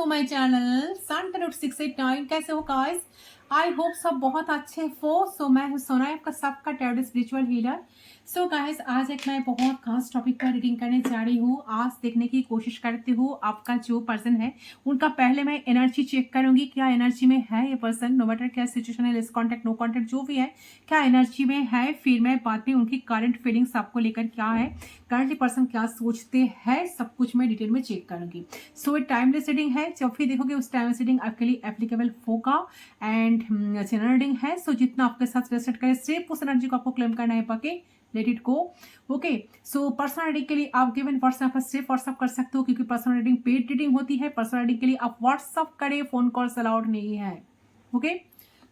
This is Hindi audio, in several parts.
टू माय चैनल सन 689। कैसे हो गाइस? आई होप सब बहुत अच्छे हो। सो मैं हूँ सोना, आपका सबका tarot spiritual healer. So guys, आज एक मैं बहुत खास टॉपिक पर रीडिंग करने जा रही हूँ। आज देखने की कोशिश करती हूँ आपका जो पर्सन है उनका पहले मैं एनर्जी चेक करूंगी, क्या एनर्जी में है ये पर्सन, नो मैटर क्या सिचुएशन है, लेस कॉन्टेक्ट नो कॉन्टेक्ट जो भी है, क्या एनर्जी में है। फिर मैं बाद में उनकी करंट फीलिंग्स आपको लेकर क्या है, करंटली पर्सन क्या सोचते हैं, सब कुछ मैं डिटेल में चेक करूंगी। सो टाइमलेस रीडिंग है, जब भी देखोगे उस टाइमलेस रीडिंग आपके लिए एप्लीकेबल होगा। एंड जनरल रीडिंग है, सो जितना आपके साथ रेजिस्टेंट करे सिर्फ उस एनर्जी को आपको क्लेम करना है, बाकी let it go. Okay, so personal reading के लिए आप गिवन व्हाट्सएप पर सिर्फ व्हाट्सएप कर सकते हो, क्योंकि पर्सनल रीडिंग पेड रीडिंग होती है। पर्सनल रीडिंग के लिए आप व्हाट्सएप करें, फोन कॉल्स अलाउड नहीं है। ओके,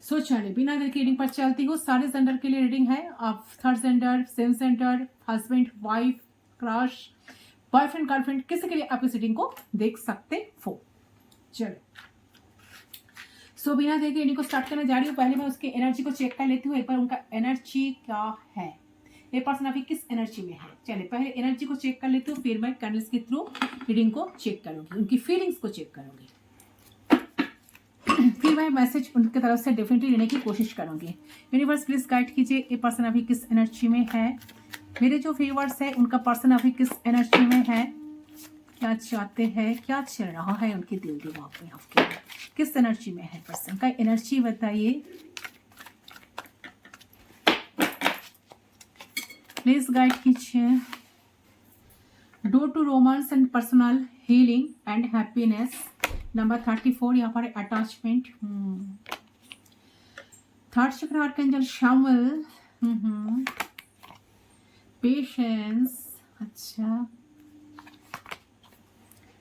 सो चलिए बिना देर की रीडिंग पर चलती हूँ। सारे जेंडर के लिए रीडिंग है, आप third gender, same gender, husband, wife, crush, boyfriend, girlfriend, किसी के लिए आप इस रीडिंग को देख सकते हो। चलो, सो बिना देर के रीडिंग को स्टार्ट करने जा रही हूँ। पहले मैं उसकी एनर्जी को चेक कर लेती हूँ एक बार, उनका एनर्जी क्या है, ये पर्सन अभी किस एनर्जी में है। चलिए पहले एनर्जी को चेक कर लेती हूँ, फिर मैं कैंडल्स के थ्रू रीडिंग को चेक करूंगी, उनकी फीलिंग्स को चेक करूंगी, फिर मैं मैसेज उनकी तरफ से डेफिनेटली लेने की कोशिश करूंगी। यूनिवर्स प्लीज गाइड कीजिए, ये पर्सन अभी किस एनर्जी में है। मेरे जो व्यूअर्स है उनका पर्सन अभी किस एनर्जी में है, क्या चाहते हैं, क्या चल रहा है उनके दिल दिमाग में, आपके किस एनर्जी में है पर्सन का एनर्जी बताइए प्लीज गाइड कीजिए। Door to romance and personal healing and happiness. Number 34 यहाँ पर अटैचमेंट। थर्ड चक्र आर्कएंजल शामिल। पेशेंस। अच्छा,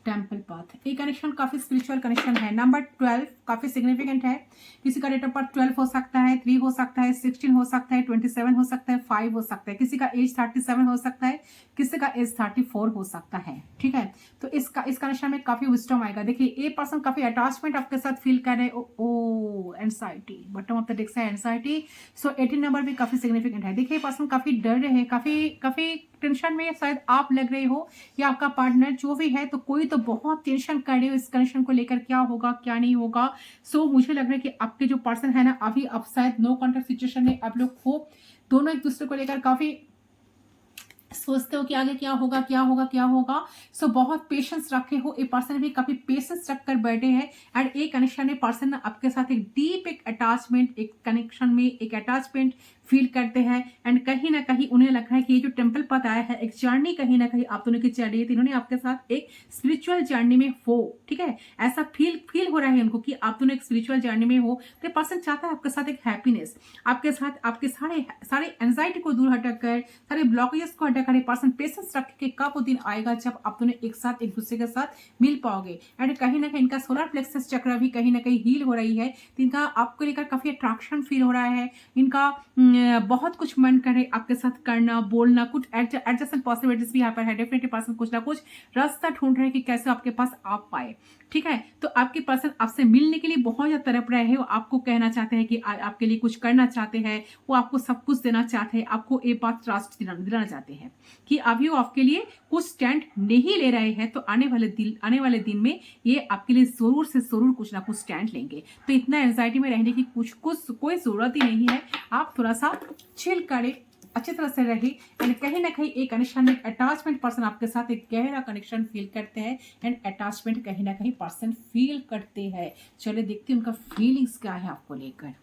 टेम्पल पाथ, ये कनेक्शन काफी स्पिरिचुअल कनेक्शन है। नंबर 12 काफी सिग्निफिकेंट है। किसी का डेट ऑफ बर्थ 12 हो सकता है, 3 हो सकता है, 16 हो सकता है, 27 हो सकता है, 5 हो सकता है, किसी का एज 37 हो सकता है, किसी का एज 34 हो सकता है। ठीक है, तो इस कनेक्शन में काफी विस्डम आएगा। देखिए ये पर्सन काफी अटैचमेंट आपके साथ फील कर रहे हैं। Oh anxiety, bottom of the deck है एंजाइटी। सो 18 नंबर भी काफी सिग्निफिकेंट है। देखिए पर्सन काफी डर रहे हैं, काफी टेंशन में शायद आप लग रहे हो या आपका पार्टनर जो भी है, तो कोई तो बहुत टेंशन कर रहे हो इस कनेक्शन को लेकर, क्या होगा क्या नहीं होगा। सो मुझे लग रहा है कि आपके जो पर्सन है ना, अभी आप शायद नो कॉन्टेक्ट सिचुएशन में आप लोग हो, दोनों एक दूसरे को लेकर काफी सोचते हो कि आगे क्या होगा क्या होगा क्या होगा। सो बहुत पेशेंस रखे हो, एक पर्सन भी काफी पेशेंस रखकर बैठे हैं। एंड एक कनेक्शन में पर्सन आपके साथ एक डीप एक अटैचमेंट, एक कनेक्शन में एक अटैचमेंट फील करते हैं। एंड कहीं ना कहीं उन्हें लग रहा है कि ये जो टेम्पल पथ आया है, एक जर्नी कहीं ना कहीं आप दोनों की चल रही है, तो इन्होंने आपके साथ एक स्पिरिचुअल जर्नी में हो। ठीक है, ऐसा फील हो रहा है उनको कि आप दोनों एक स्पिरिचुअल जर्नी में हो। तो पर्सन चाहता है आपके साथ एक हैप्पीनेस, आपके साथ आपके सारे एंजाइटी को दूर हटाकर, सारे ब्लॉकेजेस को हटाकर पर्सन पेशेंस रख के कब वो दिन आएगा जब आप दोनों एक साथ एक दूसरे के साथ मिल पाओगे। एंड कहीं ना कहीं इनका सोलर प्लेक्सस चक्र भी कहीं ना कहीं हील हो रही है, तो इनका आपको लेकर काफी अट्रैक्शन फील हो रहा है। इनका बहुत कुछ मन करे आपके साथ करना, बोलना, कुछ एडजस्टमेंट पॉसिबिलिटीज भी यहाँ पर है। डेफिनेटली पर्सन कुछ ना कुछ रास्ता ढूंढ रहे हैं कि कैसे आपके पास आप पाए। ठीक है, तो आपके पर्सन आपसे मिलने के लिए बहुत ज्यादा तड़प रहे हैं, वो आपको कहना चाहते हैं कि आपके लिए कुछ करना चाहते हैं, वो आपको सब कुछ देना चाहते हैं, आपको ये बात ट्रस्ट दिलाना चाहते हैं कि अभी वो आपके लिए कुछ स्टैंड नहीं ले रहे हैं, तो आने वाले दिन में ये आपके लिए जरूर से जरूर कुछ ना कुछ स्टैंड लेंगे। तो इतना एंजाइटी में रहने की कुछ कोई जरूरत ही नहीं है। आप थोड़ा सा चिल करें, अच्छी तरह से रहे। एंड कहीं ना कहीं एक कनेक्शन में अटैचमेंट पर्सन आपके साथ एक गहरा कनेक्शन फील करते हैं। एंड अटैचमेंट कहीं ना कहीं पर्सन फील करते हैं। चलिए देखते हैं उनका फीलिंग्स क्या है आपको लेकर,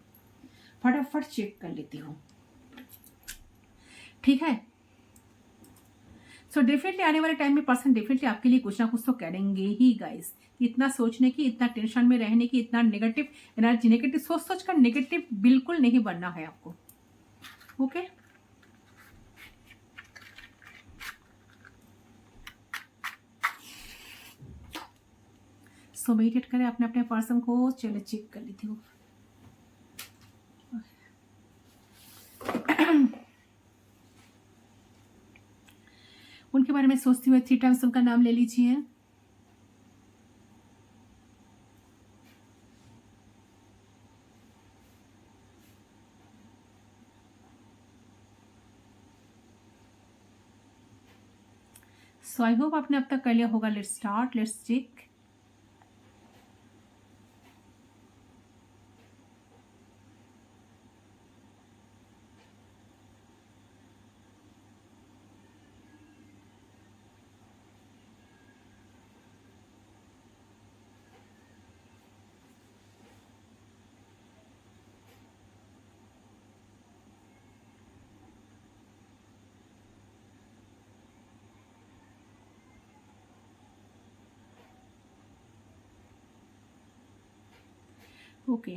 फटाफट चेक कर लेती हूँ। ठीक है, सो डेफिनेटली आने वाले टाइम में पर्सन डेफिनेटली आपके लिए कुछ ना कुछ तो करेंगे ही गाइस। इतना सोचने की, इतना टेंशन में रहने की, इतना नेगेटिव एनर्जी, नेगेटिव सोच कर नेगेटिव बिल्कुल नहीं बनना है आपको। ओके, सो मेडिटेट करें अपने अपने पर्सन को। चलो चेक कर लेती हूँ। उनके बारे में सोचते हुए 3 टाइम्स उनका नाम ले लीजिए। सो आई होप आपने अब तक कर लिया होगा। Let's start, let's check. Okay.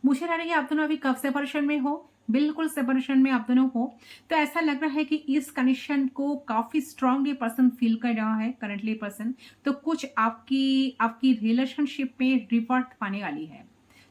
मुझे लग रहा है कि आप दोनों अभी कब सेपरेशन में हो, बिल्कुल सेपरेशन में आप दोनों हो। तो ऐसा लग रहा है कि इस कनेक्शन को काफ़ी स्ट्रांगली पर्सन फ़ील कर रहा है करंटली पर्सन। तो कुछ आपकी आपकी रिलेशनशिप में रिवर्ट पाने वाली है,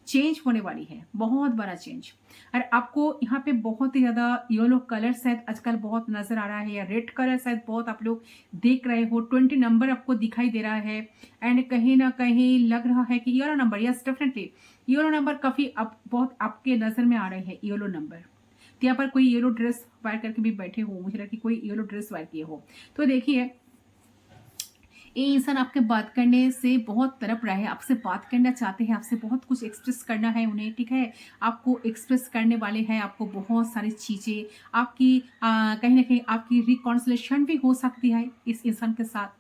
चेंज होने वाली है, बहुत बड़ा चेंज। और आपको यहाँ पे बहुत ही ज़्यादा येलो कलर शायद आजकल बहुत नज़र आ रहा है, या रेड कलर शायद बहुत आप लोग देख रहे हो। 20 नंबर आपको दिखाई दे रहा है, एंड कहीं ना कहीं लग रहा है कि yellow number, yes definitely yellow number काफ़ी आप बहुत आपके नज़र में आ रहे हैं येलो नंबर। तो यहाँ पर कोई येलो ड्रेस वायर करके भी बैठे हो, मुझे लगा कि कोई येलो ड्रेस वायर किए हो। तो देखिए, ये इंसान आपके बात करने से बहुत तड़प रहा है, आपसे बात करना चाहते हैं, आपसे बहुत कुछ एक्सप्रेस करना है उन्हें, ठीक है। आपको एक्सप्रेस करने वाले हैं, आपको बहुत सारी चीज़ें आपकी कहीं ना कहीं आपकी रिकॉन्सिलेशन भी हो सकती है इस इंसान के साथ।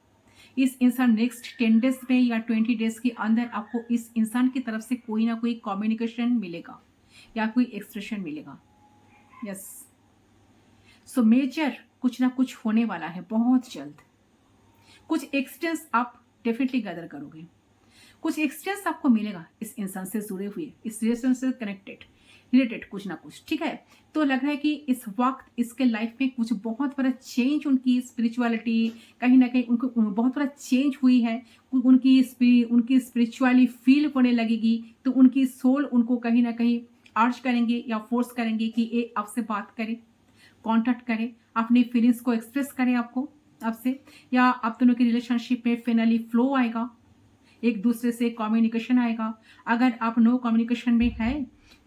इस इंसान नेक्स्ट 10 डेज में या 20 डेज के अंदर आपको इस इंसान की तरफ से कोई ना कोई कम्युनिकेशन मिलेगा या कोई एक्सप्रेशन मिलेगा। यस, सो मेजर कुछ ना कुछ होने वाला है बहुत जल्द। कुछ एक्सपीरियंस आप डेफिनेटली गैदर करोगे, कुछ एक्सपीरियंस आपको मिलेगा इस इंसान से जुड़े हुए, इस रिलेशन से कनेक्टेड रिलेटेड कुछ ना कुछ, ठीक है। तो लग रहा है कि इस वक्त इसके लाइफ में कुछ बहुत बड़ा चेंज, उनकी स्पिरिचुअलिटी कहीं ना कहीं उनको बहुत बड़ा चेंज हुई है। उनकी स्पिरिचुअली फील होने लगेगी, तो उनकी सोल उनको कहीं ना कहीं अर्ज करेंगे या फोर्स करेंगे कि ये आपसे बात करें, कांटेक्ट करें, अपनी फीलिंग्स को एक्सप्रेस करें आपसे, या आप दोनों की रिलेशनशिप में फाइनली फ्लो आएगा, एक दूसरे से कम्युनिकेशन आएगा। अगर आप नो कम्युनिकेशन में है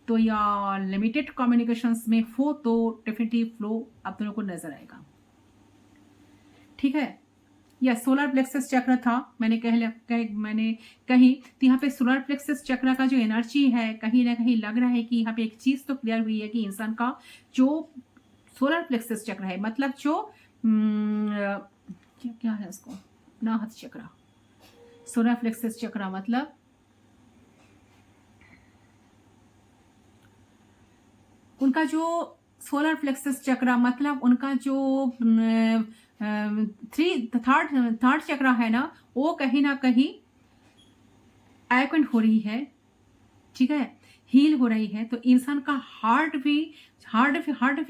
तो, या लिमिटेड कम्युनिकेशंस में हो, तो डेफिनेटली फ्लो आप दोनों को नजर आएगा, ठीक है। या सोलर प्लेक्सस चक्र था, मैंने कही तो यहाँ पे सोलर प्लेक्सस चक्र का जो एनर्जी है, कहीं ना कहीं लग रहा है कि यहाँ पे एक चीज तो क्लियर हुई है कि इंसान का जो सोलर प्लेक्सस चक्र है, मतलब जो क्या क्या है उसको, नाहत चक्र, सोलर प्लेक्सस चक्र मतलब उनका जो सोलर प्लेक्सस चक्र मतलब उनका जो थर्ड चक्र है ना, वो कहीं ना कहीं एक्वेंट हो रही है, ठीक है, हील हो रही है। तो इंसान का हार्ट भी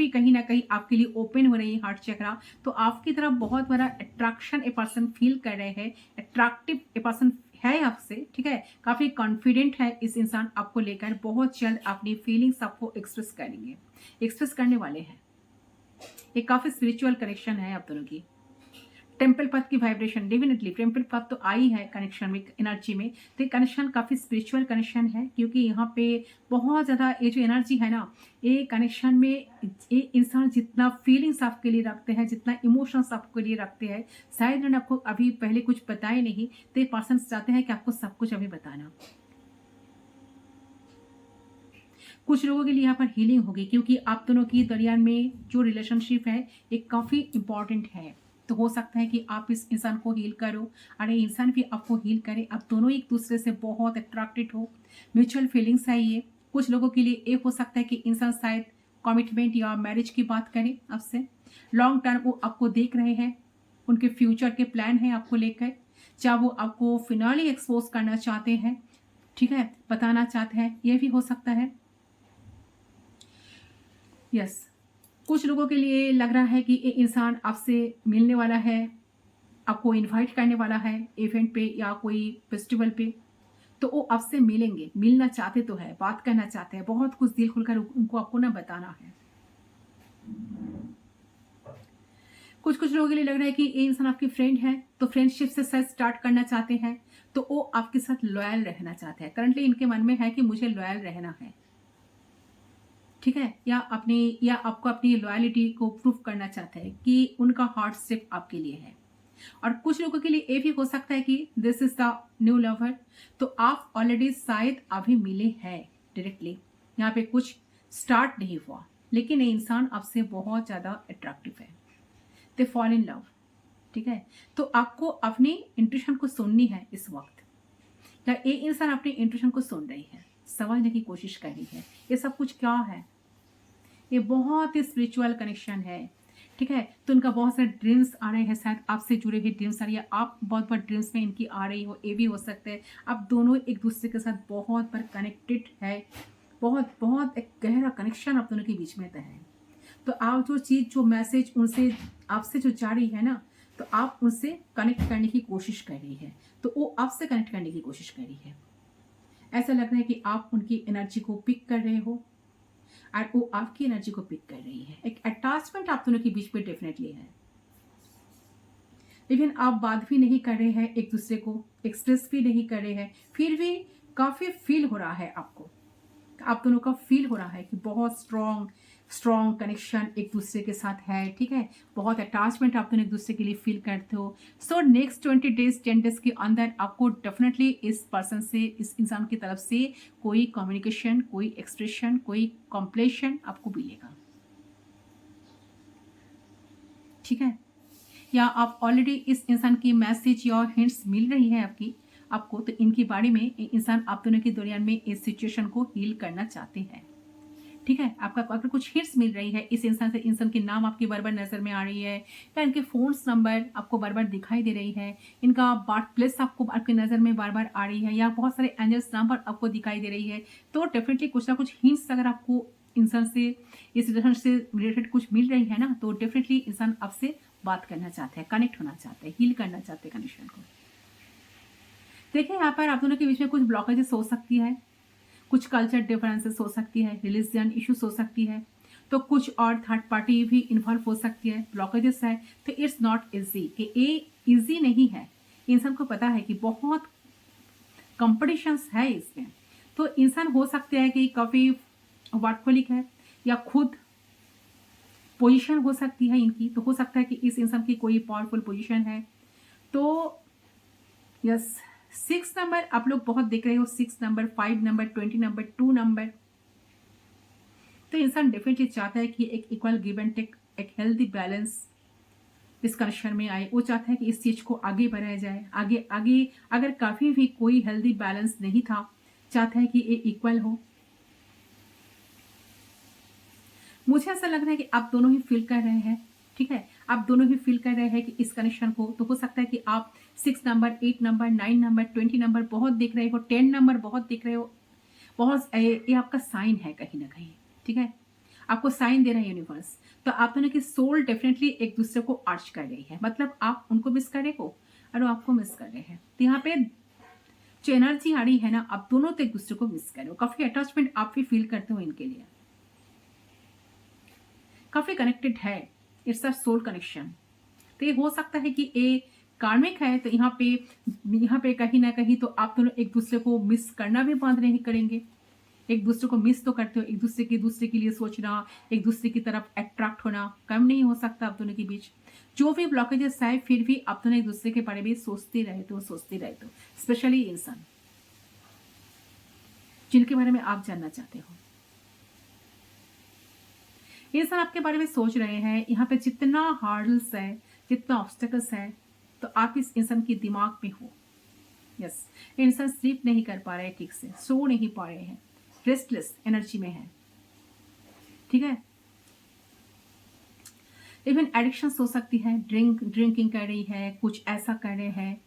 कहीं ना कहीं आपके लिए ओपन हो रही है, हार्ट चक्र। तो आपकी तरफ बहुत बड़ा अट्रैक्शन ए पर्सन फील कर रहे हैं, अट्रैक्टिव ए पर्सन है आपसे, ठीक है। काफी कॉन्फिडेंट है इस इंसान आपको लेकर, बहुत जल्द अपनी फीलिंग्स आपको एक्सप्रेस करेंगे, एक्सप्रेस करने वाले हैं। ये काफी स्पिरिचुअल कनेक्शन है आप दोनों की। टेम्पल पथ की वाइब्रेशन, डेफिनेटली टेम्पल पथ तो आई है कनेक्शन में, एनर्जी में। तो ये कनेक्शन काफी स्पिरिचुअल कनेक्शन है, क्योंकि यहाँ पे बहुत ज्यादा ये जो एनर्जी है ना, ये कनेक्शन में ये इंसान जितना फीलिंग्स आपके लिए रखते हैं, जितना इमोशंस आपके लिए रखते हैं, शायद उन्होंने आपको अभी पहले कुछ बताए नहीं, तो ये पर्सन चाहते हैं कि आपको सब कुछ अभी बताना। कुछ लोगों के लिए यहाँ पर हीलिंग होगी, क्योंकि आप दोनों की दरमियान में जो रिलेशनशिप है एक काफ़ी इंपॉर्टेंट है। तो हो सकता है कि आप इस इंसान को हील करो और ये इंसान भी आपको हील करे, आप दोनों एक दूसरे से बहुत अट्रैक्टेड हो, म्यूचुअल फीलिंग्स है ये। कुछ लोगों के लिए एक हो सकता है कि इंसान शायद कमिटमेंट या मैरिज की बात करें आपसे, लॉन्ग टर्म वो आपको देख रहे हैं, उनके फ्यूचर के प्लान हैं आपको लेकर, चाहे वो आपको फिनाली एक्सपोज करना चाहते हैं, ठीक है, बताना चाहते हैं, ये भी हो सकता है। यस, कुछ लोगों के लिए लग रहा है कि ये इंसान आपसे मिलने वाला है, आपको इनवाइट करने वाला है इवेंट पे या कोई फेस्टिवल पे। तो वो आपसे मिलेंगे, मिलना चाहते तो है, बात करना चाहते हैं, बहुत कुछ दिल खुलकर उनको आपको ना बताना है। कुछ कुछ लोगों के लिए लग रहा है कि ये इंसान आपकी फ्रेंड है, तो फ्रेंडशिप से शायद स्टार्ट करना चाहते हैं, तो वो आपके साथ लॉयल रहना चाहते हैं। करंटली इनके मन में है कि मुझे लॉयल रहना है, ठीक है, या आपको अपनी लॉयलिटी को प्रूव करना चाहते हैं कि उनका हार्ट सिर्फ आपके लिए है। और कुछ लोगों के लिए ये भी हो सकता है कि this is the new lover, तो आप ऑलरेडी शायद अभी मिले हैं डायरेक्टली, यहाँ पे कुछ स्टार्ट नहीं हुआ, लेकिन ये इंसान आपसे बहुत ज्यादा अट्रैक्टिव है, दे फॉल इन लव, ठीक है। तो आपको अपनी इंट्यूशन को सुननी है इस वक्त, या ये इंसान अपनी इंट्यूशन को सुन रही है, समझने की कोशिश कर रही है ये सब कुछ क्या है। ये बहुत ही स्पिरिचुअल कनेक्शन है, ठीक है, तो उनका बहुत सारे ड्रीम्स आ रहे हैं, शायद आपसे जुड़े हुए ड्रीम्स आ रही है, आप बहुत बार ड्रीम्स में इनकी आ रही हो, ये भी हो सकता है। आप दोनों एक दूसरे के साथ बहुत बार कनेक्टेड है, बहुत बहुत एक गहरा कनेक्शन आप दोनों के बीच में तय है। तो आप जो चीज़, जो मैसेज उनसे आपसे जो जा रही है ना, तो आप उनसे कनेक्ट करने की कोशिश कर रही है, तो वो आपसे कनेक्ट करने की कोशिश कर रही है। ऐसा लग रहा है कि आप उनकी एनर्जी को पिक कर रहे हो और वो आपकी एनर्जी को पिक कर रही है। एक अटैचमेंट आप दोनों के बीच में डेफिनेटली है। इवन आप बात भी नहीं कर रहे हैं, एक दूसरे को एक्सप्रेस भी नहीं कर रहे हैं, फिर भी काफी फील हो रहा है आपको, आप दोनों का फील हो रहा है कि बहुत स्ट्रॉन्ग स्ट्रॉन्ग कनेक्शन एक दूसरे के साथ है। ठीक है, बहुत अटैचमेंट आप दोनों एक दूसरे के लिए फील करते हो। सो नेक्स्ट 20 डेज 10 डेज के अंदर आपको डेफिनेटली इस पर्सन से, इस इंसान की तरफ से कोई कम्युनिकेशन, कोई एक्सप्रेशन, कोई कॉम्प्लेशन आपको मिलेगा। ठीक है, या आप ऑलरेडी इस इंसान की मैसेज या हिंट्स मिल रही है आपको, तो इनके बारे में इंसान आप दोनों के दरमियान में इस सिचुएशन को हील करना चाहते हैं। ठीक है, आपका अगर कुछ हिंट्स मिल रही है इस इंसान से, इंसान के नाम आपकी बार बार नजर में आ रही है, या इनके फोन नंबर आपको बार बार दिखाई दे रही है, इनका बर्थ प्लेस आपको आपकी नजर में बार बार आ रही है, या बहुत सारे एंजल्स नंबर आपको दिखाई दे रही है, तो डेफिनेटली कुछ ना कुछ हिंट्स अगर आपको इंसान से, इस रिलेशन से रिलेटेड कुछ मिल रही है ना, तो डेफिनेटली इंसान आपसे बात करना चाहते हैं, कनेक्ट होना चाहते हैं, हील करना चाहते हैं कनेक्शन को। देखिए, यहाँ पर आप दोनों के बीच में कुछ ब्लॉकेजेस हो सकती है, कुछ कल्चर डिफरेंसेस हो सकती है, रिलीजियन इश्यूज हो सकती है, तो कुछ और थर्ड पार्टी भी इन्वॉल्व हो सकती है। ब्लॉकेजेस है तो इट्स नॉट इजी, कि ये इजी नहीं है। इंसान को पता है कि बहुत कॉम्पिटिशन्स है इसमें, तो इंसान हो सकता है कि काफ़ी वर्कहोलिक है, या खुद पोजीशन हो सकती है इनकी, तो हो सकता है कि इस इंसान की कोई पावरफुल पोजीशन है। तो यस, 6 नंबर आप लोग बहुत देख रहे हो, 6 नंबर, 5 नंबर, 20 नंबर, 2 नंबर, तो इंसान डेफिनेटली चाहता है कि एक इक्वल गिव एंड टेक, एक हेल्दी बैलेंस इस कनेक्शन में आए। वो चाहता है कि इस चीज को आगे बढ़ाया जाए, आगे आगे, अगर काफी भी कोई हेल्दी बैलेंस नहीं था, चाहता है कि ये इक्वल हो। मुझे ऐसा लग रहा है कि आप दोनों ही फील कर रहे हैं। ठीक है, आप दोनों ही फील कर रहे हैं कि इस कनेक्शन को, तो हो सकता है कि आप 6 नंबर, 8 नंबर, 9 नंबर, 20 नंबर बहुत देख रहे हो, 10 नंबर बहुत देख रहे हो, बहुत ये आपका साइन है कहीं ना कहीं। ठीक है, आपको साइन दे रहा है यूनिवर्स, तो आप दोनों की सोल डेफिनेटली एक दूसरे को अर्ज कर रही है, मतलब आप उनको मिस कर रहे हो और वो आपको मिस कर रहे हैं। तो यहाँ पे जो एनर्जी आ रही है ना, आप दोनों तो एक दूसरे को मिस कर रहे हो, काफी अटैचमेंट आप भी फील करते हो इनके लिए, काफी कनेक्टेड है, इट्स अ सोल कनेक्शन। तो ये हो सकता है कि ये कार्मिक है, तो यहाँ पे कहीं ना कहीं तो आप दोनों एक दूसरे को मिस करना भी बंद नहीं करेंगे। एक दूसरे को मिस तो करते हो, एक दूसरे के लिए सोचना, एक दूसरे की तरफ अट्रैक्ट होना कम नहीं हो सकता आप दोनों के बीच। जो भी ब्लॉकेजेस है, फिर भी आप दोनों एक दूसरे के बारे में सोचते रहते हो, स्पेशली इंसान जिनके बारे में आप जानना चाहते हो। इंसान आपके बारे में सोच रहे हैं, यहाँ पे जितना हार्डल्स है, जितना ऑब्स्टेकल्स है, तो आप इस इंसान के दिमाग में हो। यस, इंसान स्लीप नहीं कर पा रहे हैं, ठीक से सो नहीं पा रहे हैं, रेस्टलेस एनर्जी में है। ठीक है, इवन एडिक्शंस हो सकती है, ड्रिंकिंग कर रही है, कुछ ऐसा कर रहे हैं,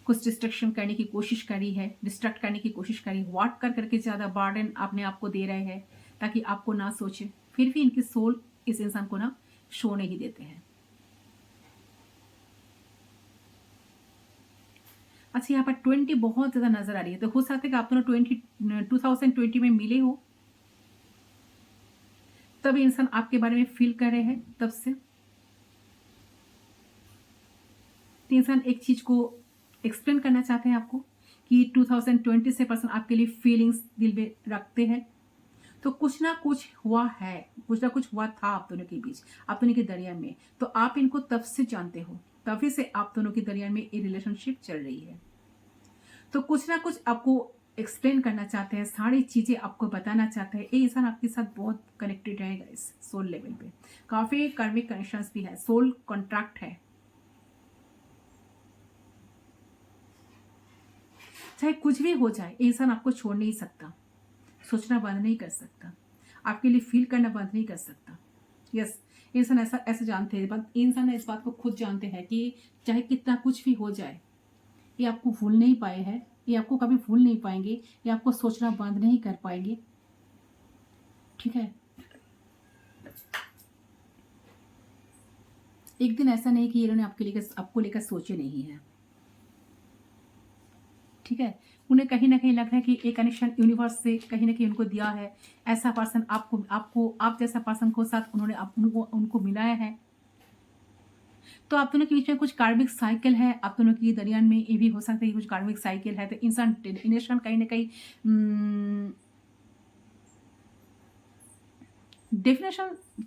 कुछ डिस्ट्रक्शन करने की कोशिश करी है, डिस्ट्रैक्ट करने की कोशिश करी, वाट कर करके ज्यादा बर्डन अपने आप को दे रहे हैं ताकि आपको ना सोचे, फिर भी इनकी सोल इस इंसान को ना शो नहीं देते हैं। अच्छा, यहाँ पर 20 बहुत ज्यादा नजर आ रही है, तो हो सकता है कि आप दोनों 2020 में मिले हो, तब इंसान आपके बारे में फील कर रहे हैं, तब से तो इंसान एक चीज को एक्सप्लेन करना चाहते हैं आपको कि 2020 से पर्सन आपके लिए फीलिंग्स दिल में रखते हैं, तो कुछ ना कुछ हुआ है, कुछ ना कुछ हुआ था आप दोनों के बीच, आप दोनों के दरमियान में, तो आप इनको तब से जानते हो, तभी से आप दोनों के दरमियान में ये रिलेशनशिप चल रही है। तो कुछ ना कुछ आपको एक्सप्लेन करना चाहते हैं, सारी चीजें आपको बताना चाहते हैं। ये इंसान आपके साथ बहुत कनेक्टेड रहेगा इस सोल लेवल पे, काफी कार्मिक कनेक्शंस भी है, सोल कॉन्ट्रैक्ट है। चाहे कुछ भी हो जाए, ये इंसान आपको छोड़ नहीं सकता, सोचना बंद नहीं कर सकता, आपके लिए फील करना बंद नहीं कर सकता। यस, इंसान ऐसा ऐसे जानते हैं, बट इंसान इस बात को खुद जानते हैं कि चाहे कितना कुछ भी हो जाए, ये आपको भूल नहीं पाए हैं, ये आपको कभी भूल नहीं पाएंगे, ये आपको सोचना बंद नहीं कर पाएंगे। ठीक है, एक दिन ऐसा नहीं कि इन्होंने आपको लेकर सोचे नहीं है। ठीक है, उन्हें कहीं ना कहीं लग रहा है कि एक कनेक्शन यूनिवर्स से कहीं ना कहीं उनको दिया है, ऐसा पर्सन आप जैसा पर्सन को साथ उन्होंने उनको मिलाया है। तो आप दोनों के बीच में कुछ कार्मिक साइकिल है, आप दोनों की दरमियान में ये भी हो सकता है कि कुछ कार्मिक साइकिल है। तो इंसान कहीं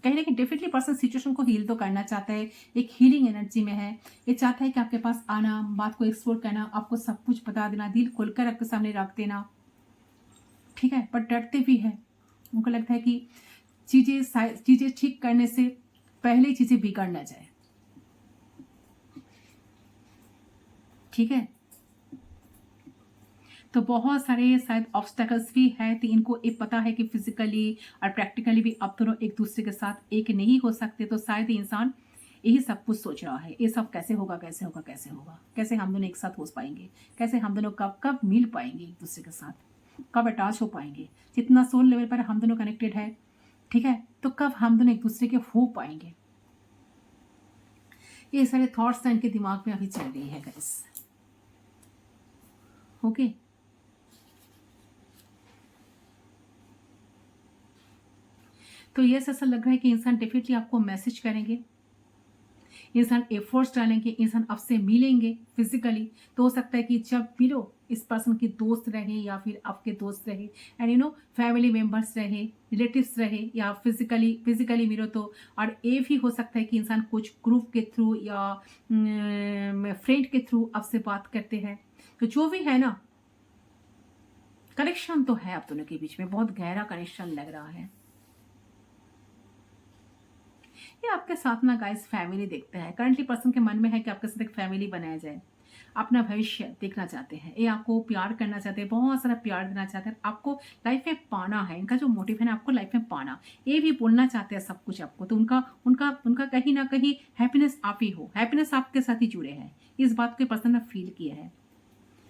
ना कहीं डेफिनेटली पर्सन सिचुएशन को हील तो करना चाहता है, एक हीलिंग एनर्जी में है। ये चाहता है कि आपके पास आना, बात को एक्सप्लोर करना, आपको सब कुछ बता देना, दिल खोलकर आपके सामने रख देना। ठीक है, पर डरते भी है, उनको लगता है कि चीजें ठीक करने से पहले चीजें बिगड़ ना जाए। ठीक है, तो बहुत सारे शायद ऑब्स्टेकल्स भी है, तो इनको एक पता है कि फिजिकली और प्रैक्टिकली भी आप दोनों एक दूसरे के साथ एक नहीं हो सकते। तो शायद इंसान यही सब कुछ सोच रहा है, ये सब कैसे होगा, कैसे होगा, कैसे होगा, कैसे हम दोनों एक साथ हो पाएंगे, कैसे हम दोनों कब कब मिल पाएंगे एक दूसरे के साथ, कब अटैच हो पाएंगे, जितना सोल लेवल पर हम दोनों कनेक्टेड है। ठीक है, तो कब हम दोनों एक दूसरे के हो पाएंगे, ये सारे थॉट्स इनके दिमाग में अभी चल रही है गाइस। ओके, तो ये ऐसा लग रहा है कि इंसान डेफिनेटली आपको मैसेज करेंगे, इंसान एफर्ट्स डालेंगे, इंसान आपसे मिलेंगे फिजिकली। तो हो सकता है कि जब मिलो इस पर्सन की दोस्त रहे या फिर आपके दोस्त रहे, एंड फैमिली मेंबर्स रहे, रिलेटिव्स रहे, या फिजिकली मिलो तो। और ये भी हो सकता है कि इंसान कुछ ग्रुप के थ्रू या फ्रेंड के थ्रू आपसे बात करते हैं। तो जो भी है ना, कनेक्शन तो है आप दोनों के बीच में, बहुत गहरा कनेक्शन लग रहा है। ये आपके साथ ना गाइस फैमिली देखते हैं, करंटली पर्सन के मन में है कि आपके साथ एक फैमिली बनाया जाए, अपना भविष्य देखना चाहते हैं, ये आपको प्यार करना चाहते हैं, बहुत सारा प्यार देना चाहते हैं, आपको लाइफ में पाना है। इनका जो मोटिव है ना, आपको लाइफ में पाना, ये भी बोलना चाहते हैं सब कुछ आपको। तो उनका उनका उनका कहीं ना कहीं हैप्पीनेस आप ही हो, हैप्पीनेस आपके साथ ही जुड़े हैं। इस बात को पर्सन ने फील किया है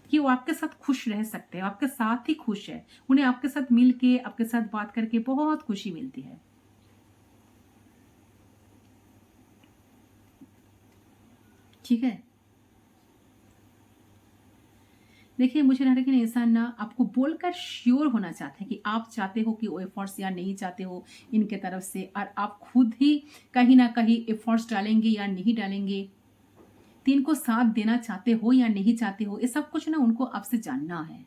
कि वो आपके साथ खुश रह सकते हैं, आपके साथ ही खुश है, उन्हें आपके साथ मिल के, आपके साथ बात करके बहुत खुशी मिलती है। ठीक है, देखिए मुझे लग रहा है कि इंसान ना आपको बोलकर श्योर होना चाहते हैं कि आप चाहते हो कि वो एफर्ट्स या नहीं चाहते हो इनके तरफ से, और आप खुद ही कहीं ना कहीं एफर्ट्स डालेंगे या नहीं डालेंगे, तो इनको साथ देना चाहते हो या नहीं चाहते हो, ये सब कुछ ना उनको आपसे जानना है।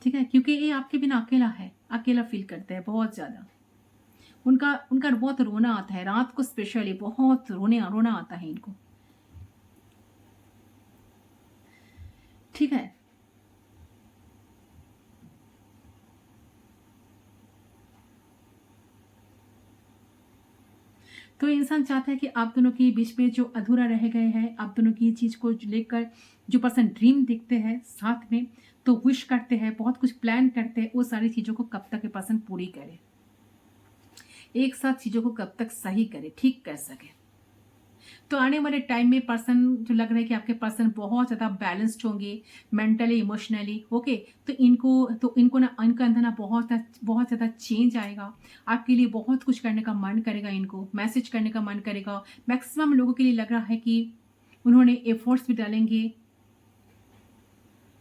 ठीक है, क्योंकि ये आपके बिना अकेला है, अकेला फील करते हैं बहुत ज्यादा। उनका उनका बहुत रोना आता है, रात को स्पेशली बहुत रोना आता है इनको। ठीक है, तो इंसान चाहता है कि आप दोनों के बीच में जो अधूरा रह गए हैं, आप दोनों की चीज को लेकर जो पर्सन ड्रीम देखते हैं साथ में, तो विश करते हैं, बहुत कुछ प्लान करते हैं, वो सारी चीजों को कब तक ये पर्सन पूरी करे, एक साथ चीजों को कब तक सही करे, ठीक कर सके। तो आने वाले टाइम में पर्सन जो लग रहा है कि आपके पर्सन बहुत ज़्यादा बैलेंस्ड होंगे मेंटली इमोशनली। ओके, तो इनको ना इनका अंदर ना बहुत ज़्यादा चेंज आएगा, आपके लिए बहुत कुछ करने का मन करेगा, इनको मैसेज करने का मन करेगा। मैक्सिमम लोगों के लिए लग रहा है कि उन्होंने एफर्ट्स भी डालेंगे।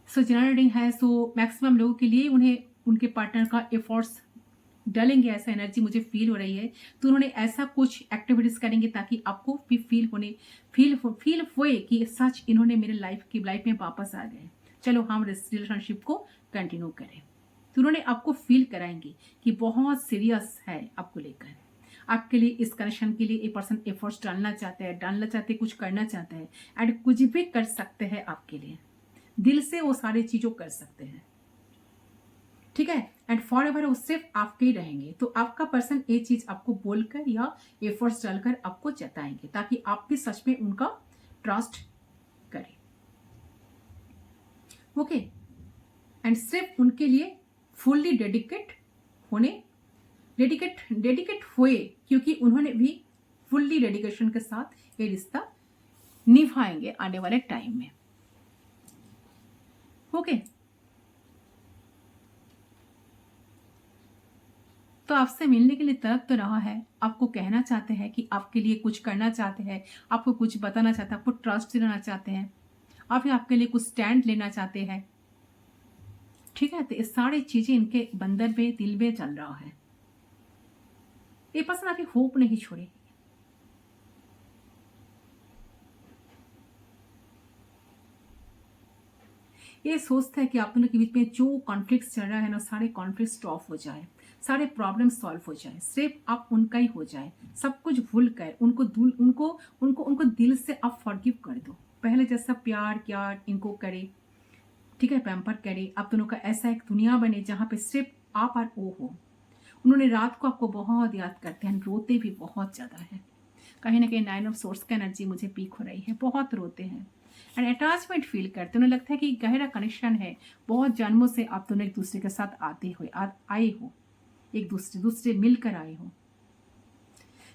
सो जनरल रीडिंग है, सो मैक्सिमम लोगों के लिए उन्हें उनके पार्टनर का एफर्ट्स डालेंगे, ऐसा एनर्जी मुझे फील हो रही है। तो उन्होंने ऐसा कुछ एक्टिविटीज करेंगे ताकि आपको भी फील हुए कि सच इन्होंने मेरे लाइफ में वापस आ गए, चलो हम रिलेशनशिप को कंटिन्यू करें। तो उन्होंने आपको फील कराएंगे कि बहुत सीरियस है आपको लेकर, आपके लिए इस कनेक्शन के लिए एक पर्सन एफर्ट्स डालना चाहते हैं, कुछ करना चाहते हैं, एंड कुछ भी कर सकते हैं आपके लिए, दिल से वो सारी चीजों कर सकते हैं। ठीक है, एंड फॉर एवर वो सिर्फ आपके ही रहेंगे। तो आपका पर्सन ये चीज आपको बोलकर या एफर्ट्स डालकर आपको जताएंगे ताकि आप भी सच में उनका ट्रस्ट करें। ओके, एंड सिर्फ उनके लिए फुल्ली डेडिकेट होने डेडिकेट हुए, क्योंकि उन्होंने भी फुल्ली डेडिकेशन के साथ ये रिश्ता निभाएंगे आने वाले टाइम में। ओके, तो आपसे मिलने के लिए तड़प तो रहा है, आपको कहना चाहते हैं कि आपके लिए कुछ करना चाहते हैं, आपको कुछ बताना चाहते हैं, आपको ट्रस्ट दिलाना चाहते हैं, आप आपके लिए कुछ स्टैंड लेना चाहते हैं। ठीक है, तो ये सारी चीजें इनके बंदर पे दिल में चल रहा है। ये पर्सन आपकी होप नहीं छोड़ेगी। ये सोचता है कि आप दोनों के बीच में जो कॉन्फ्लिक्ट चल रहा है ना, सारे कॉन्फ्लिक्ट स्टॉप हो जाए, सारे प्रॉब्लम सॉल्व हो जाए, सिर्फ आप उनका ही हो जाए, सब कुछ भूल कर उनको उनको उनको उनको दिल से आप फॉरगिव कर दो। पहले जैसा प्यार क्या इनको करे, ठीक है, पैम्पर करे, आप दोनों का ऐसा एक दुनिया बने जहाँ पे सिर्फ आप और वो हो। उन्होंने रात को आपको बहुत याद करते हैं, रोते भी बहुत ज़्यादा है। कहीं ना कहीं 9 ऑफ सोर्स का एनर्जी मुझे पीक हो रही है, बहुत रोते हैं एंड अटैचमेंट फील करते हैं। उन्हें लगता है कि गहरा कनेक्शन है, बहुत जन्मों से आप दोनों एक दूसरे के साथ आए हो, एक दूसरे मिलकर आए हो।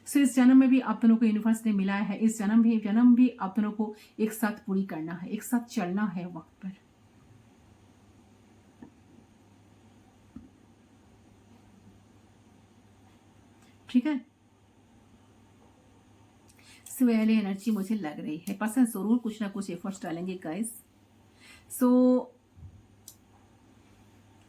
सो इस जन्म में भी आप दोनों को यूनिवर्स ने मिलाया है, इस जन्म भी आप दोनों को एक साथ पूरी करना है, एक साथ चलना है वक्त पर। ठीक है, वाली एनर्जी मुझे लग रही है, पर्सन जरूर कुछ ना कुछ एफर्ट्स डालेंगे गाइस। सो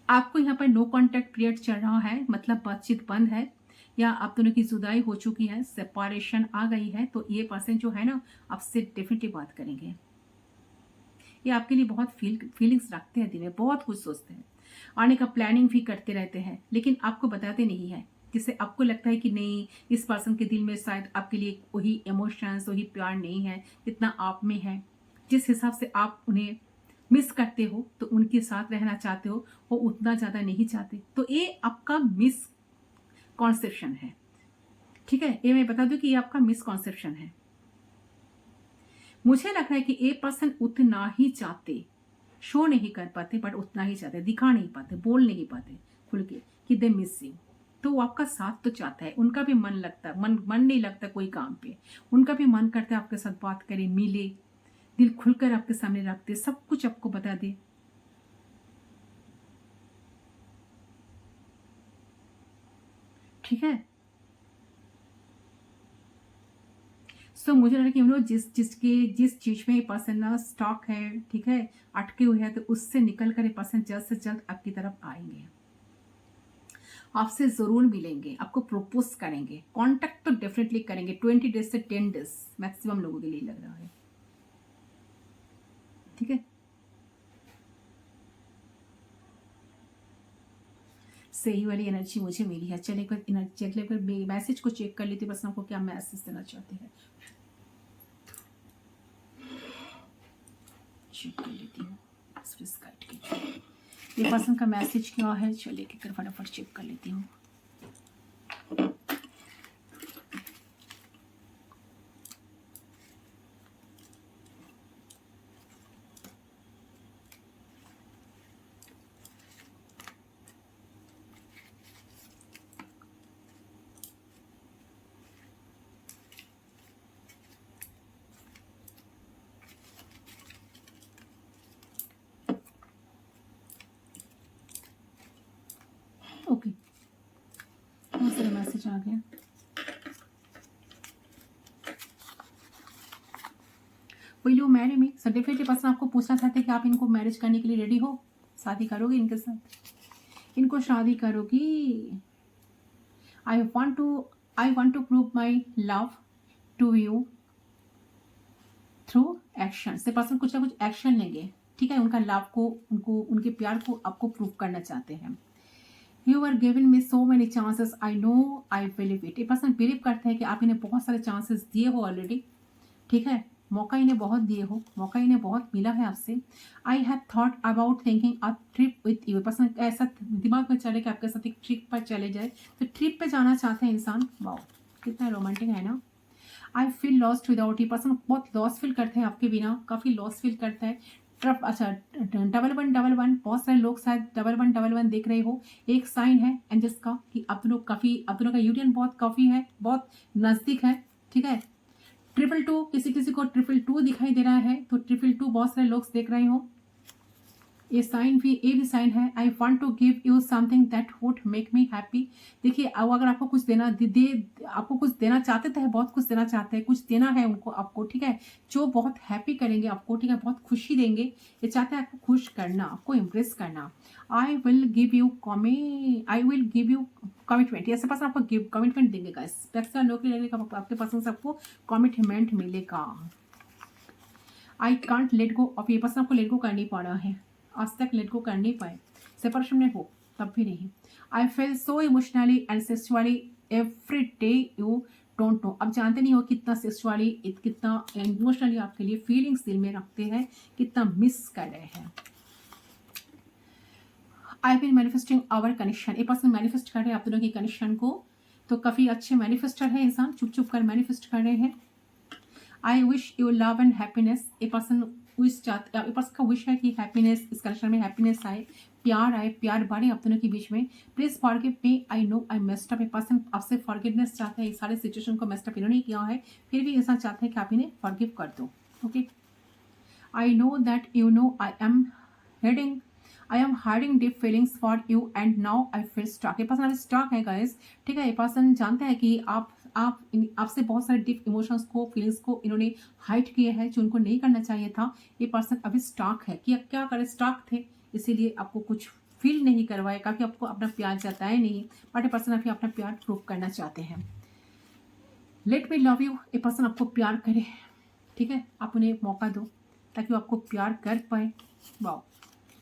आपको यहाँ पर नो कॉन्टैक्ट पीरियड चल रहा है, मतलब बातचीत बंद है या आप दोनों की जुदाई हो चुकी है, सेपरेशन आ गई है, तो ये पर्सन जो है ना आपसे डेफिनेटली बात करेंगे। ये आपके लिए बहुत फीलिंग्स रखते हैं, दिल में बहुत कुछ सोचते हैं, आने का प्लानिंग भी करते रहते हैं, लेकिन आपको बताते नहीं है, जिससे आपको लगता है कि नहीं, इस पर्सन के दिल में शायद आपके लिए वही इमोशंस, वही प्यार नहीं है जितना आप में है। जिस हिसाब से आप उन्हें मिस करते हो, तो उनके साथ रहना चाहते हो, वो उतना ज़्यादा नहीं चाहते। तो ये आपका मिस कॉन्सेप्शन है। ठीक है, ये मैं बता दूं कि ये आपका मिस कॉन्सेप्शन है। मुझे लग रहा है कि ये पर्सन उतना ही चाहते, शो नहीं कर पाते, बट उतना ही चाहते, दिखा नहीं पाते, बोल नहीं पाते खुल के कि दे मिस यू। तो वो आपका साथ तो चाहता है, उनका भी मन लगता है, मन नहीं लगता कोई काम पे, उनका भी मन करता है आपके साथ बात करे, मिले, दिल खुलकर आपके सामने रख दे, सब कुछ आपको बता दे। ठीक है, सो मुझे लग रहा है कि उन्होंने जिस चीज में पर्सन ना स्टॉक है, ठीक है, अटके हुए हैं, तो उससे निकल कर ये पर्सन जल्द से जल्द आपकी तरफ आएंगे, आपसे जरूर मिलेंगे, आपको प्रपोज करेंगे, कांटेक्ट तो डेफिनेटली करेंगे। 20 डेज से 10 डेज मैक्सिमम लोगों के लिए लग रहा है। ठीक है, सही वाली एनर्जी मुझे मिली है। चलिए एक बार मैसेज को चेक कर लेती हूँ, बस आपको क्या मैसेज देना चाहते हैं, चेक कर लेती हूँ। ये पर्सन का मैसेज क्या है, चलिए एक बार फटाफट चेक कर लेती हूँ। ओके, बहुत सारे मैसेज आ गए। वही लोग मैरिज में सर्टिफिकेट पर्सन आपको पूछना चाहते हैं कि आप इनको मैरिज करने के लिए रेडी हो, शादी करोगे इनके साथ, इनको शादी करोगी। I want to prove my love to you through action. से पर्सन कुछ ना कुछ एक्शन लेंगे, ठीक है, उनका लव को, उनके प्यार को आपको प्रूव करना चाहते हैं। You are giving me so many chances. I know, I believe it. ये पर्सन बिलीव करते हैं कि आप इन्हें बहुत सारे चांसेस दिए हो ऑलरेडी, ठीक है, मौका इन्हें बहुत दिए हो, मौका इन्हें बहुत मिला है आपसे। I have thought about thinking a trip with you. Person ऐसा दिमाग में चले कि आपके साथ एक ट्रिप पर चले जाए, तो ट्रिप पे जाना चाहते हैं इंसान। वाओ, कितना रोमांटिक है ना। I feel lost without you. Person बहुत लॉस फील करते हैं आपके बिना, काफ़ी लॉस फील करता है। अच्छा, 1111, बहुत सारे लोग शायद 1111 देख रहे हो। एक साइन है एंजल्स का कि आप दोनों का यूनियन बहुत काफी है, बहुत नजदीक है। ठीक है, 222, किसी को 222 दिखाई दे रहा है, तो 222 बहुत सारे लोग देख रहे हो। ये भी साइन है, I want to give you something that would make me happy. देखिए, अगर आपको कुछ देना आपको कुछ देना चाहते थे, बहुत कुछ देना चाहते हैं, कुछ देना है उनको आपको। ठीक है, जो बहुत हैप्पी करेंगे आपको। ठीक है, बहुत खुशी देंगे, ये चाहते हैं आपको खुश करना, आपको इम्प्रेस करना। I will give you commitment, ऐसे पर्सन आपको गिव कमिटमेंट देंगे गाइस। लोग लगेगा आपके पर्सन से आपको कमिटमेंट मिलेगा। I can't let go of, ये पर्सन आपको लेट गो कर नहीं पा रहा है, आज तक लेट गो कर नहीं पाए, सेपरेशन में हो तब भी नहीं। I feel so emotionally and sexually every day, you don't know. अब जानते नहीं हो कितना सेक्सुअली, कितना इमोशनली आपके लिए फीलिंग्स दिल में रखते हैं, कितना मिस कर रहे हैं। आई बिन मैनिफेस्टिंग आवर कनेक्शन, ये पर्सन मैनिफेस्ट कर रहे हैं आप दोनों की कनेक्शन को, तो काफी अच्छे मैनिफेस्टर है इंसान, चुप चुप कर मैनिफेस्ट कर रहे हैं। I wish you love and happiness, ये पर्सन का विश है कि हैप्पीनेस, इस कनेक्शन में हैप्पीनेस आए, प्यार आए, प्यार बढ़े आप दोनों के बीच में। Please forgive me, I know I messed up, ये पर्सन आपसे फॉरगिवनेस चाहते हैं, इस सारे सिचुएशन को मेस्ड अप इन्होंने किया है, फिर भी इंसान चाहते हैं कि आप इन्हें फॉरगिव कर दो। Okay, I know that you know I am hiding deep feelings for you and now I feel stuck, ये पर्सन अभी स्टक है गाइस। ठीक है, ये पर्सन जानते हैं कि आपसे बहुत सारे डीप इमोशंस को, फीलिंग्स को इन्होंने हाइड किए हैं, जो उनको नहीं करना चाहिए था। ये पर्सन अभी स्टक है कि क्या करे, स्टक थे, इसीलिए आपको कुछ फील नहीं करवाए, काफी आपको अपना प्यार जताए नहीं, बट ये पर्सन अभी अपना प्यार प्रूव करना चाहते हैं। लेट मी लव यू, ये पर्सन आपको प्यार करे। ठीक है, आप उन्हें मौका दो ताकि वो आपको प्यार कर पाए। वाओ,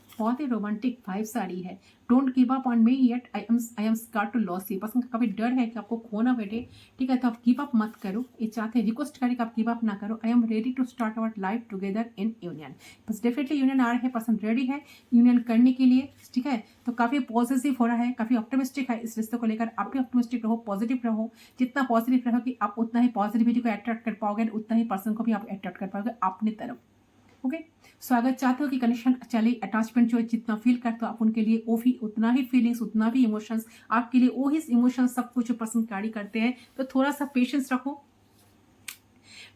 बहुत ही रोमांटिक वाइब्स आ रही है। Don't give up on me yet, I am scared to lose, ये पर्सन का काफी डर है कि आपको खोना बैठे। ठीक है, तो आप गिव अप मत करो, ये चाहते हैं, रिक्वेस्ट करें कि आप गिव अप ना करो। I am ready to start our life together in union, बस डेफिनेटली यूनियन आ रहे हैं, पर्सन रेडी है यूनियन करने के लिए। ठीक है, तो काफी पॉजिटिव हो रहा है, काफी ऑप्टिमिस्टिक है इस रिश्ते को लेकर। आप भी ऑप्टिमिस्टिक रहो, पॉजिटिव रहो, जितना पॉजिटिव रहोगे आप उतना ही पॉजिटिविटी को अट्रैक्ट कर पाओगे, उतना ही पर्सन को भी आप अट्रैक्ट कर पाओगे अपनी तरफ। ओके, सो अगर चाहते हो कि कनेक्शन चले, अटैचमेंट जो जितना फील करते हो आप उनके लिए वो भी उतना ही फीलिंग्स, उतना भी इमोशंस आपके लिए, वो ही इमोशंस सब कुछ पर्सन कैरी करते हैं, तो थोड़ा सा पेशेंस रखो।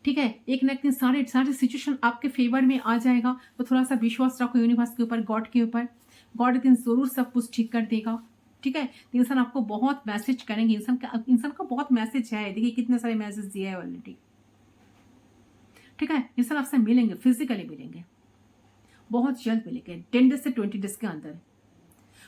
ठीक है, एक ना एक दिन सारे सिचुएशन आपके फेवर में आ जाएगा, तो थोड़ा सा विश्वास रखो यूनिवर्स के ऊपर, गॉड के ऊपर। गॉड एक दिन जरूर सब कुछ ठीक कर देगा। ठीक है, इंसान आपको बहुत मैसेज करेंगे, इंसान का बहुत मैसेज है, देखिए कितने सारे मैसेज दिए है ऑलरेडी। ठीक है, इंसान आपसे मिलेंगे, फिजिकली मिलेंगे, बहुत जल्द मिलेंगे, 10 डेज से 20 डेज के अंदर।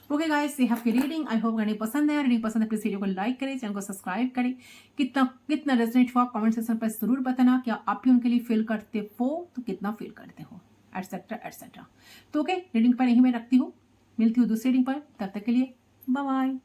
ओके गाइस, ये आपकी रीडिंग, आई होप रीडिंग पसंद है। रीडिंग पसंद है प्लीज वीडियो को लाइक करें, चैनल को सब्सक्राइब करें। कितना रेजोनेट हुआ कमेंट सेक्शन पर जरूर बताना, क्या आप भी उनके लिए फील करते हो, तो कितना फील करते हो, एटसेट्रा एटसेट्रा। तो ओके, रीडिंग पर यही मैं रखती हूँ, मिलती हूँ दूसरी रीडिंग पर, तब तक के लिए बाय बाय।